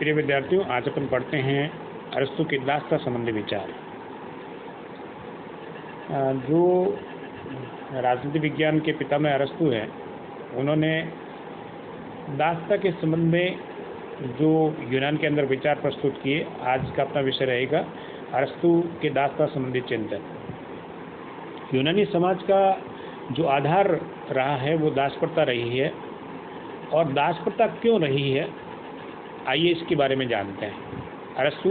प्रिय विद्यार्थियों, आज अपन पढ़ते हैं अरस्तु के दास्ता संबंधी विचार। जो राजनीति विज्ञान के पितामह अरस्तु हैं, उन्होंने दास्ता के संबंध में जो यूनान के अंदर विचार प्रस्तुत किए। आज का अपना विषय रहेगा अरस्तु के दास्ता संबंधी चिंतन। यूनानी समाज का जो आधार रहा है वो दास प्रथा रही है, और दास प्रथा क्यों रही है, आइए इसके बारे में जानते हैं। अरस्तु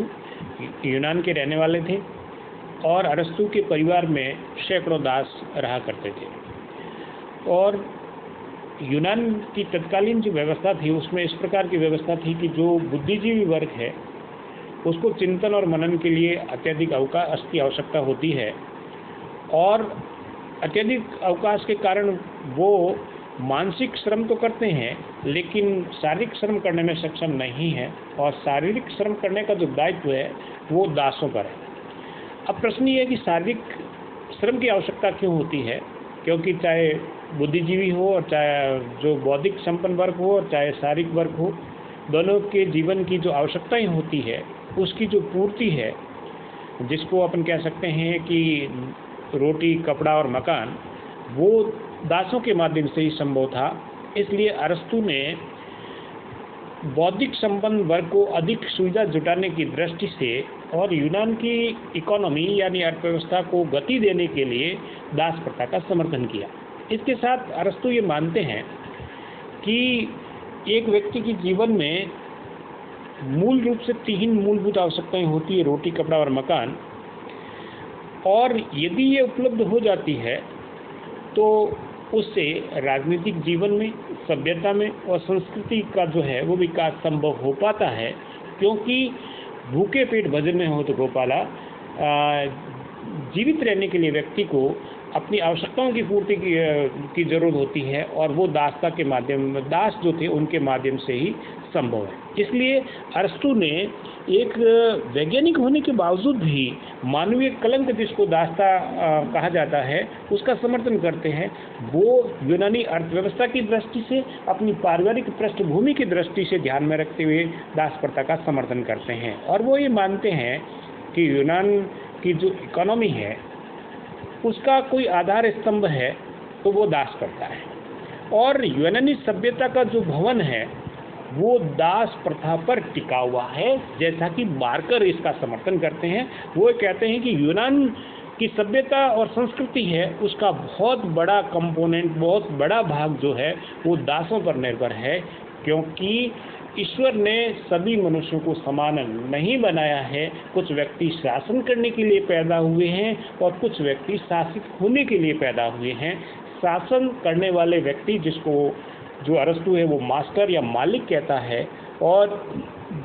यूनान के रहने वाले थे और अरस्तु के परिवार में सैकड़ों दास रहा करते थे। और यूनान की तत्कालीन जो व्यवस्था थी उसमें इस प्रकार की व्यवस्था थी कि जो बुद्धिजीवी वर्ग है उसको चिंतन और मनन के लिए अत्यधिक अवकाश की आवश्यकता होती है, और अत्यधिक अवकाश के कारण वो मानसिक श्रम तो करते हैं लेकिन शारीरिक श्रम करने में सक्षम नहीं है, और शारीरिक श्रम करने का जो दायित्व है वो दासों पर है। अब प्रश्न ये है कि शारीरिक श्रम की आवश्यकता क्यों होती है, क्योंकि चाहे बुद्धिजीवी हो और चाहे जो बौद्धिक संपन्न वर्ग हो और चाहे शारीरिक वर्ग हो, दोनों के जीवन की जो आवश्यकताएं होती है उसकी जो पूर्ति है, जिसको अपन कह सकते हैं कि रोटी, कपड़ा और मकान, वो दासों के माध्यम से ही संभव था। इसलिए अरस्तु ने बौद्धिक संपन्न वर्ग को अधिक सुविधा जुटाने की दृष्टि से और यूनान की इकोनॉमी यानी अर्थव्यवस्था को गति देने के लिए दास प्रथा का समर्थन किया। इसके साथ अरस्तु ये मानते हैं कि एक व्यक्ति के जीवन में मूल रूप से 3 मूलभूत आवश्यकताएं होती है: रोटी, कपड़ा और मकान। और यदि ये उपलब्ध हो जाती है तो उससे राजनीतिक जीवन में, सभ्यता में और संस्कृति का जो है वो विकास संभव हो पाता है। क्योंकि भूखे पेट भजन में हो तो गोपाला, जीवित रहने के लिए व्यक्ति को अपनी आवश्यकताओं की पूर्ति की जरूरत होती है, और वो दास जो थे उनके माध्यम से ही संभव है। इसलिए अरस्तु ने एक वैज्ञानिक होने के बावजूद भी मानवीय कलंक, जिसको दास्ता कहा जाता है, उसका समर्थन करते हैं। वो यूनानी अर्थव्यवस्था की दृष्टि से, अपनी पारिवारिक पृष्ठभूमि की दृष्टि से ध्यान में रखते हुए दास प्रथा का समर्थन करते हैं। और वो ये मानते हैं कि यूनान की जो इकोनॉमी है उसका कोई आधार स्तंभ है तो वो दास प्रथा है, और यूनानी सभ्यता का जो भवन है वो दास प्रथा पर टिका हुआ है। जैसा कि बार्कर इसका समर्थन करते हैं, वो कहते हैं कि यूनान की सभ्यता और संस्कृति है उसका बहुत बड़ा कंपोनेंट, बहुत बड़ा भाग जो है वो दासों पर निर्भर है। क्योंकि ईश्वर ने सभी मनुष्यों को समान नहीं बनाया है। कुछ व्यक्ति शासन करने के लिए पैदा हुए हैं और कुछ व्यक्ति शासित होने के लिए पैदा हुए हैं। शासन करने वाले व्यक्ति, जिसको जो अरस्तु है वो मास्टर या मालिक कहता है, और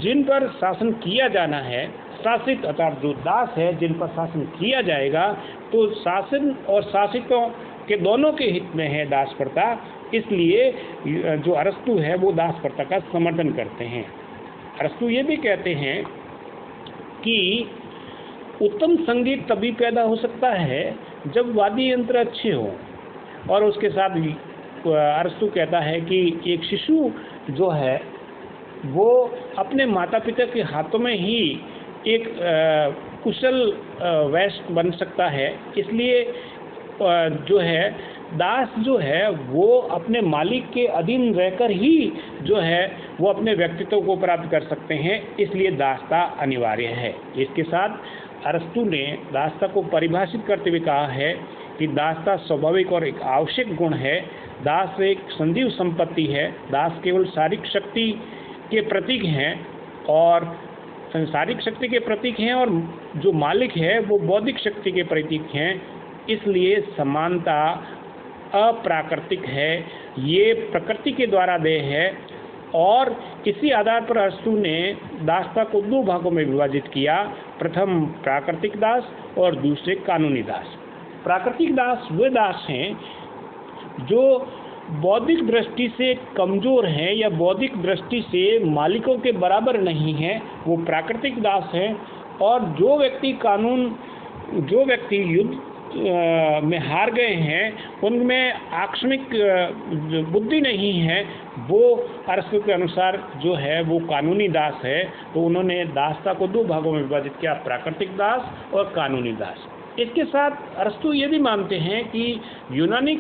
जिन पर शासन किया जाना है शासित, अर्थात जो दास है जिन पर शासन किया जाएगा, तो शासन और शासितों के दोनों के हित में है दास प्रथा। इसलिए जो अरस्तु है वो दास प्रथा का समर्थन करते हैं। अरस्तु ये भी कहते हैं कि उत्तम संगीत तभी पैदा हो सकता है जब वाद्य यंत्र अच्छे हों, और उसके साथ अरस्तु कहता है कि एक शिशु जो है वो अपने माता पिता के हाथों में ही एक कुशल वैश्य बन सकता है। इसलिए जो है दास जो है वो अपने मालिक के अधीन रहकर ही जो है वो अपने व्यक्तित्व को प्राप्त कर सकते हैं। इसलिए दासता अनिवार्य है। इसके साथ अरस्तु ने दासता को परिभाषित करते हुए कहा है कि दासता स्वाभाविक और एक आवश्यक गुण है। दास एक संजीव संपत्ति है। दास केवल शारीरिक शक्ति के प्रतीक हैं और शारीरिक शक्ति के प्रतीक हैं, और जो मालिक है वो बौद्धिक शक्ति के प्रतीक हैं। इसलिए समानता अप्राकृतिक है, ये प्रकृति के द्वारा देह है। और इसी आधार पर अरस्तु ने दासता को 2 भागों में विभाजित किया। प्रथम प्राकृतिक दास और दूसरे कानूनी दास। प्राकृतिक दास वे दास हैं जो बौद्धिक दृष्टि से कमजोर हैं या बौद्धिक दृष्टि से मालिकों के बराबर नहीं हैं, वो प्राकृतिक दास हैं। और जो व्यक्ति युद्ध में हार गए हैं, उनमें आकस्मिक बुद्धि नहीं है, वो अरस्तु के अनुसार जो है वो कानूनी दास है। तो उन्होंने दासता को दो भागों में विभाजित किया, प्राकृतिक दास और कानूनी दास। इसके साथ अरस्तु ये भी मानते हैं कि यूनानी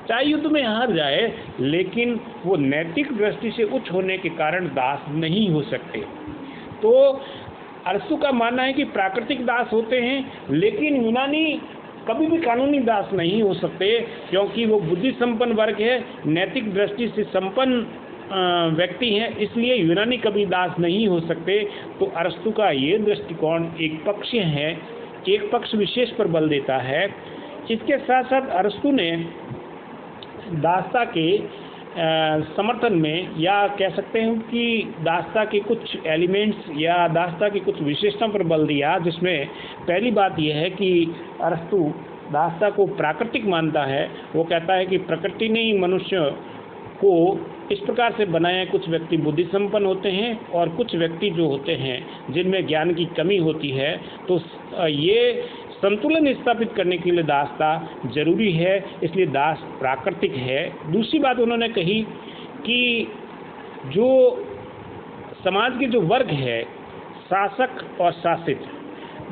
चाहे युद्ध में हार जाए लेकिन वो नैतिक दृष्टि से उच्च होने के कारण दास नहीं हो सकते। तो अरस्तु का मानना है कि प्राकृतिक दास होते हैं लेकिन यूनानी कभी भी कानूनी दास नहीं हो सकते, क्योंकि वो बुद्धि संपन्न वर्ग है, नैतिक दृष्टि से संपन्न व्यक्ति हैं, इसलिए यूनानी कभी दास नहीं हो सकते। तो अरस्तु का ये दृष्टिकोण एक पक्ष है, एक पक्ष विशेष पर बल देता है। इसके साथ साथ अरस्तु ने दासता के समर्थन में, या कह सकते हैं कि दासता के कुछ एलिमेंट्स या दासता की कुछ विशेषताओं पर बल दिया, जिसमें पहली बात यह है कि अरस्तु दासता को प्राकृतिक मानता है। वो कहता है कि प्रकृति ने ही मनुष्य को इस प्रकार से बनाया, कुछ व्यक्ति बुद्धि संपन्न होते हैं और कुछ व्यक्ति जो होते हैं जिनमें ज्ञान की कमी होती है। तो ये संतुलन स्थापित करने के लिए दासता जरूरी है, इसलिए दास प्राकृतिक है। दूसरी बात उन्होंने कही कि जो समाज के जो वर्ग है, शासक और शासित,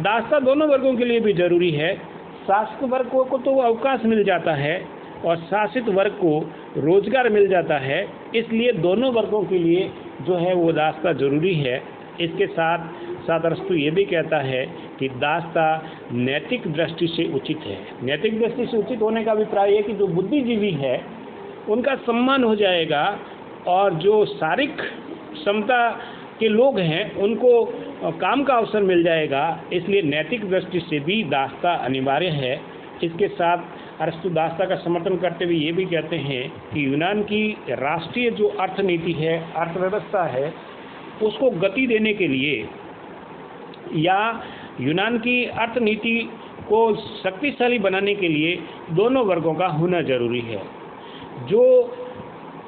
दासता दोनों वर्गों के लिए भी जरूरी है। शासक वर्ग को तो अवकाश मिल जाता है और शासित वर्ग को रोजगार मिल जाता है, इसलिए दोनों वर्गों के लिए जो है वो दासता जरूरी है। इसके साथ साथ अरस्तु ये भी कहता है कि दासता नैतिक दृष्टि से उचित है। नैतिक दृष्टि से उचित होने का अभिप्राय है कि जो बुद्धिजीवी है उनका सम्मान हो जाएगा और जो शारीरिक क्षमता के लोग हैं उनको काम का अवसर मिल जाएगा, इसलिए नैतिक दृष्टि से भी दासता अनिवार्य है। इसके साथ अरस्तु दासता का समर्थन करते हुए ये भी कहते हैं कि यूनान की राष्ट्रीय जो अर्थनीति है, अर्थव्यवस्था है, उसको गति देने के लिए या यूनान की अर्थनीति को शक्तिशाली बनाने के लिए दोनों वर्गों का होना जरूरी है। जो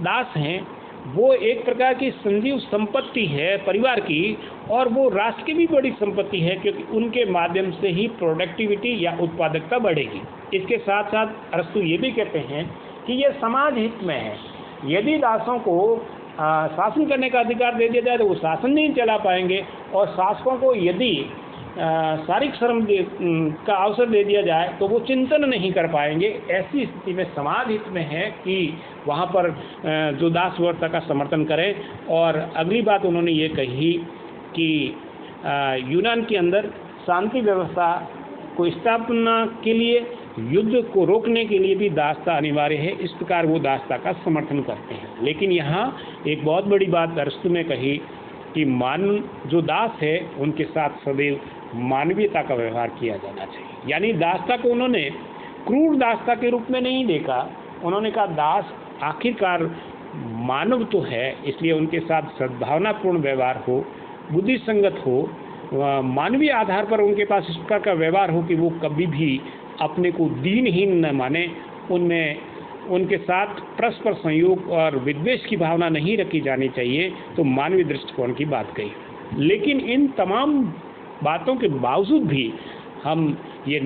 दास हैं वो एक प्रकार की संजीव संपत्ति है परिवार की, और वो राष्ट्र की भी बड़ी संपत्ति है, क्योंकि उनके माध्यम से ही प्रोडक्टिविटी या उत्पादकता बढ़ेगी। इसके साथ साथ अरस्तु ये भी कहते हैं कि ये समाज हित में है। यदि दासों को शासन करने का अधिकार दे दिया जाए तो वो शासन नहीं चला पाएंगे, और शासकों को यदि शारीरिक श्रम का अवसर दे दिया जाए तो वो चिंतन नहीं कर पाएंगे। ऐसी स्थिति में समाज हित में है कि वहाँ पर जो दास व्यवस्था का समर्थन करें। और अगली बात उन्होंने ये कही कि यूनान के अंदर शांति व्यवस्था को स्थापना के लिए, युद्ध को रोकने के लिए भी दासता अनिवार्य है। इस प्रकार वो दासता का समर्थन करते हैं। लेकिन यहाँ एक बहुत बड़ी बात अरस्तु ने कही कि जो दास है उनके साथ सदैव मानवीयता का व्यवहार किया जाना चाहिए। यानी दासता को उन्होंने क्रूर दासता के रूप में नहीं देखा। उन्होंने कहा दास आखिरकार मानव तो है, इसलिए उनके साथ सद्भावनापूर्ण व्यवहार हो, बुद्धि संगत हो, मानवीय आधार पर उनके पास इस प्रकार का व्यवहार हो कि वो कभी भी अपने को दीनहीन न माने। उनमें उनके साथ परस्पर संयोग और विद्वेष की भावना नहीं रखी जानी चाहिए। तो मानवीय दृष्टिकोण की बात कही। लेकिन इन तमाम बातों के बावजूद भी हम ये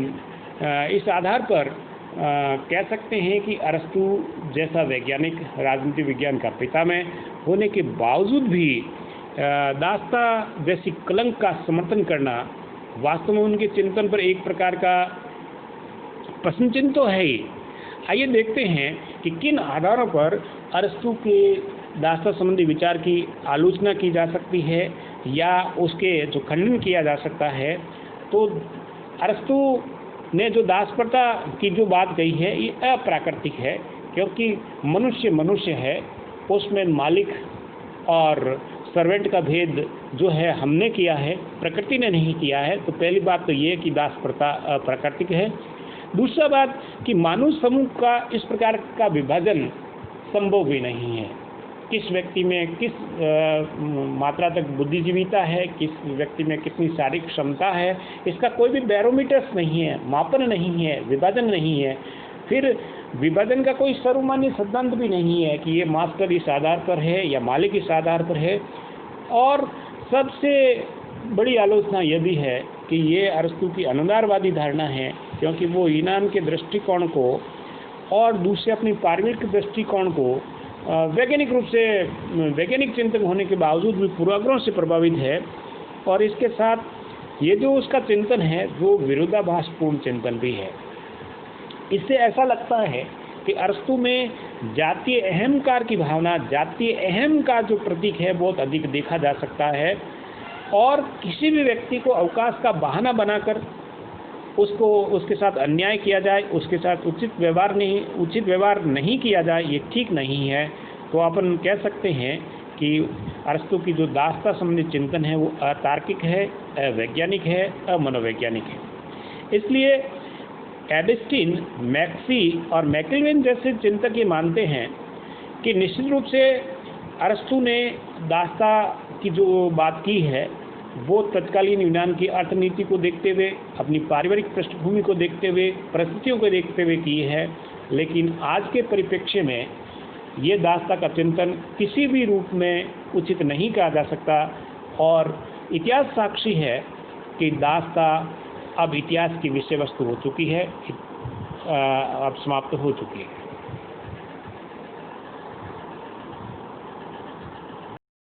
इस आधार पर कह सकते हैं कि अरस्तु जैसा वैज्ञानिक, राजनीति विज्ञान का पितामह होने के बावजूद भी दासता जैसी कलंक का समर्थन करना वास्तव में उनके चिंतन पर एक प्रकार का प्रश्न चिन्ह तो है ही। आइए देखते हैं कि किन आधारों पर अरस्तु के दासता संबंधी विचार की आलोचना की जा सकती है या उसके जो खंडन किया जा सकता है। तो अरस्तु ने जो दास प्रथा की जो बात कही है ये अप्राकृतिक है, क्योंकि मनुष्य है, उसमें मालिक और सर्वेंट का भेद जो है हमने किया है, प्रकृति ने नहीं किया है। तो पहली बात तो ये कि दास प्रथा अप्राकृतिक है। दूसरा बात कि मानव समूह का इस प्रकार का विभाजन संभव भी नहीं है। किस व्यक्ति में किस मात्रा तक बुद्धिजीविता है, किस व्यक्ति में कितनी शारीरिक क्षमता है, इसका कोई भी बैरोमीटर्स नहीं है, मापन नहीं है, विभाजन नहीं है। फिर विभाजन का कोई सर्वमान्य सिद्धांत भी नहीं है कि ये मास्टर इस आधार पर है या मालिक इस आधार पर है। और सबसे बड़ी आलोचना यह भी है कि ये अरस्तु की अनुदारवादी धारणा है, क्योंकि वो यूनान के दृष्टिकोण को और दूसरे अपनी पारंपरिक दृष्टिकोण को वैज्ञानिक रूप से वैज्ञानिक चिंतक होने के बावजूद भी पूर्वाग्रहों से प्रभावित है। और इसके साथ ये जो उसका चिंतन है वो विरोधाभासपूर्ण चिंतन भी है। इससे ऐसा लगता है कि अरस्तु में जातीय अहंकार की भावना, जातीय अहम का जो प्रतीक है बहुत अधिक देखा जा सकता है, और किसी भी व्यक्ति को अवकाश का बहाना बनाकर उसके साथ अन्याय किया जाए, उसके साथ उचित व्यवहार नहीं किया जाए, ये ठीक नहीं है। तो अपन कह सकते हैं कि अरस्तु की जो दास्ता संबंधी चिंतन है वो अतार्किक है, अवैज्ञानिक है, अमनोवैज्ञानिक है। इसलिए एडस्टीन, मैक्सी और मैकिलवेन जैसे चिंतक ये मानते हैं कि निश्चित रूप से अरस्तु ने दास्ता की जो बात की है वो तत्कालीन यूनान की अर्थनीति को देखते हुए, अपनी पारिवारिक पृष्ठभूमि को देखते हुए, परिस्थितियों को देखते हुए की है। लेकिन आज के परिप्रेक्ष्य में ये दास्ता का चिंतन किसी भी रूप में उचित नहीं कहा जा सकता, और इतिहास साक्षी है कि दास्ता अब इतिहास की विषय वस्तु हो चुकी है, अब समाप्त हो चुकी है।